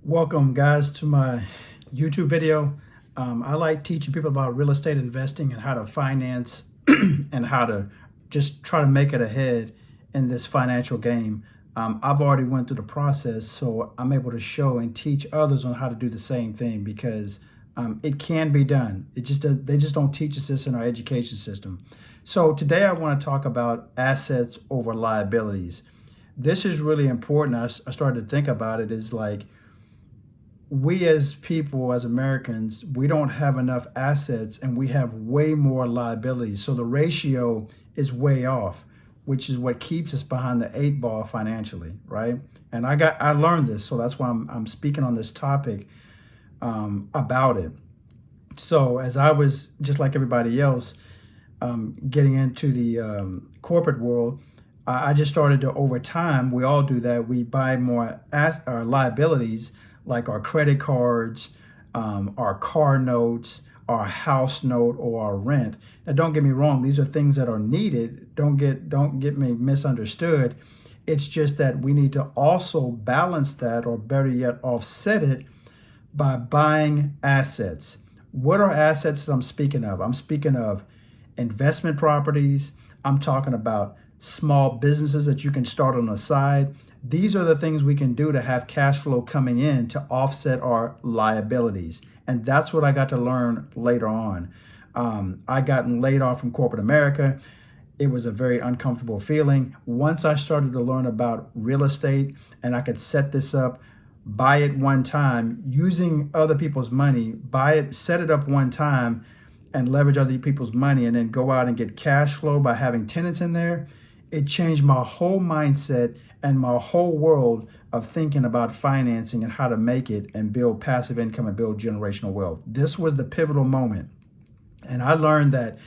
Welcome guys to my YouTube video. I like teaching people about real estate investing and how to finance and how to just try to make it ahead in this financial game. I've already went through the process, so I'm able to show and teach others on how to do the same thing because it can be done. They just don't teach us this in our education system. So today I want to talk about assets over liabilities. This is really important. I started to think about it is like, we as people, as Americans, we don't have enough assets and we have way more liabilities. So the ratio is way off, which is what keeps us behind the 8 ball financially, right? And I learned this, so that's why I'm speaking on this topic about it. So as I was, just like everybody else, getting into the corporate world, I just started to, over time, we all do that, we buy more our liabilities, like our credit cards, our car notes, our house note, or our rent. Now, don't get me wrong; these are things that are needed. Don't get me misunderstood. It's just that we need to also balance that, or better yet, offset it by buying assets. What are assets that I'm speaking of? I'm speaking of investment properties. I'm talking about small businesses that you can start on the side. These are the things we can do to have cash flow coming in to offset our liabilities. And that's what I got to learn later on. I gotten laid off from corporate America. It was a very uncomfortable feeling. Once I started to learn about real estate and I could set this up, buy it one time using other people's money, buy it, set it up one time and leverage other people's money and then go out and get cash flow by having tenants in there. It changed my whole mindset and my whole world of thinking about financing and how to make it and build passive income and build generational wealth. This was the pivotal moment. And I learned that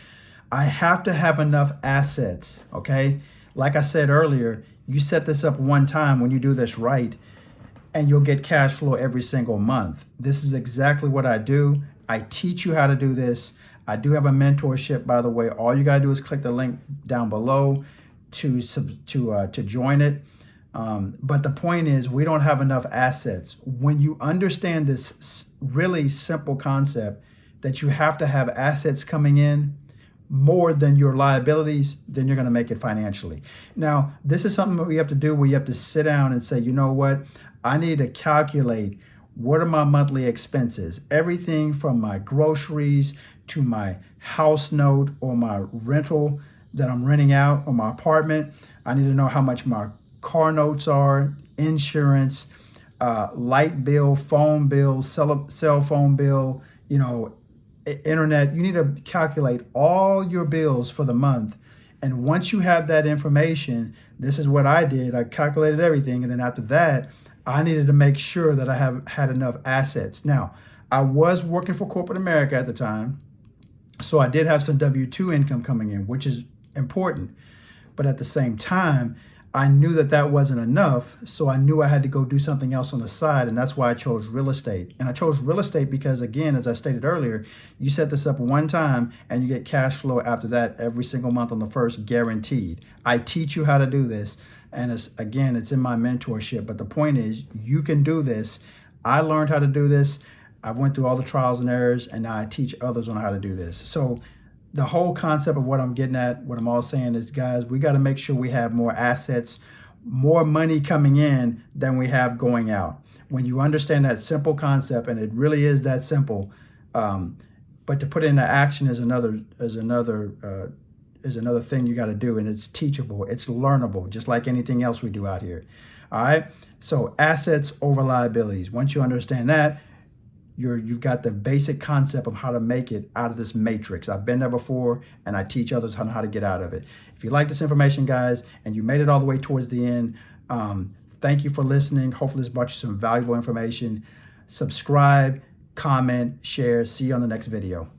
I have to have enough assets, okay? Like I said earlier, you set this up one time when you do this right, and you'll get cash flow every single month. This is exactly what I do. I teach you how to do this. I do have a mentorship, by the way. All you gotta do is click the link down below to join it. But the point is, we don't have enough assets. When you understand this really simple concept that you have to have assets coming in more than your liabilities, then you're going to make it financially. Now, this is something that we have to do where you have to sit down and say, you know what? I need to calculate what are my monthly expenses, everything from my groceries to my house note or my rental that I'm renting out, or my apartment. I need to know how much my car notes are, insurance, light bill, phone bill, cell phone bill, internet. You need to calculate all your bills for the month. And once you have that information, this is what I did. I calculated everything. And then after that, I needed to make sure that I have had enough assets. Now, I was working for corporate America at the time, so I did have some W-2 income coming in, which is important. But at the same time, I knew that that wasn't enough, so I knew I had to go do something else on the side, and that's why I chose real estate. And I chose real estate because, again, as I stated earlier, you set this up one time and you get cash flow after that every single month on the first, guaranteed. I teach you how to do this, and it's in my mentorship. But the point is, you can do this. I learned how to do this. I went through all the trials and errors, and now I teach others on how to do this. So the whole concept of what I'm getting at, what I'm all saying is, guys, we got to make sure we have more assets, more money coming in than we have going out. When you understand that simple concept, and it really is that simple, but to put it into action is another thing you got to do, and it's teachable, it's learnable, just like anything else we do out here. All right. So assets over liabilities. Once you understand that, you've got the basic concept of how to make it out of this matrix. I've been there before, and I teach others how to get out of it. If you like this information, guys, and you made it all the way towards the end, thank you for listening. Hopefully this brought you some valuable information. Subscribe, comment, share. See you on the next video.